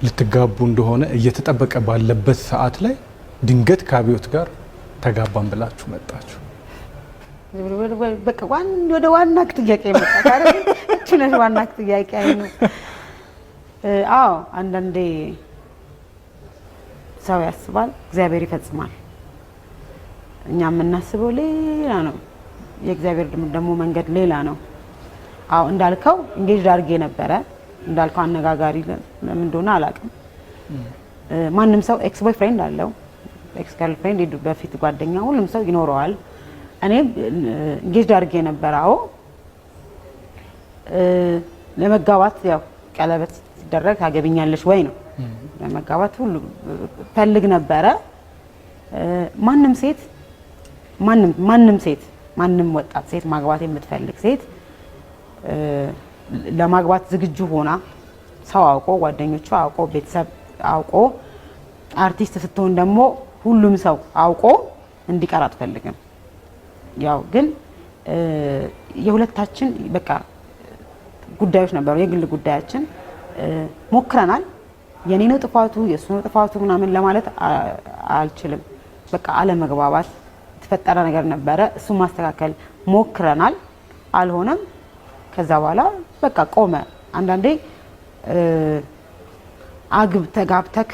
ልትጋቡ እንደሆነ እየተጠበቀ ባለበት ሰዓት ላይ ድንገት ከአብዮት ጋር ተጋባን ብላችሁ መጣችሁ? በቃ ወደ ዋና ጥያቄ መጣ አይደል? እቺ ዋና ጥያቄ አይኑ። አዎ አንዳንዴ ሰው ያስባል፣ እግዚአብሔር ይፈጽማል። እኛ የምናስበው ሌላ ነው፣ የእግዚአብሔር ደግሞ መንገድ ሌላ ነው። አዎ እንዳልከው እንጌጅ አድርጌ ነበረ። እንዳልከው አነጋጋሪ ለምን እንደሆነ አላውቅም። ማንም ሰው ኤክስ ቦይ ፍሬንድ አለው፣ ኤክስ ገርል ፍሬንድ፣ በፊት ጓደኛ፣ ሁሉም ሰው ይኖረዋል። እኔ እንጌጅ አድርጌ ነበር። አዎ ለመጋባት ያው ቀለበት ሲደረግ ታገቢኛለሽ ወይ ነው። ለመጋባት ሁሉ ፈልግ ነበረ። ማንም ሴት ማንም ወጣት ሴት ማግባት የምትፈልግ ሴት ለማግባት ዝግጁ ሆና ሰው አውቆ፣ ጓደኞቿ አውቆ፣ ቤተሰብ አውቆ፣ አርቲስት ስትሆን ደግሞ ሁሉም ሰው አውቆ እንዲቀር አትፈልግም። ያው ግን የሁለታችን በቃ ጉዳዮች ነበሩ፣ የግል ጉዳያችን። ሞክረናል። የኔ ነው ጥፋቱ የሱ ነው ጥፋቱ ምናምን ለማለት አልችልም። በቃ አለመግባባት የተፈጠረ ነገር ነበረ። እሱ ማስተካከል ሞክረናል፣ አልሆነም። ከዛ በኋላ በቃ ቆመ። አንዳንዴ ተጋብተክ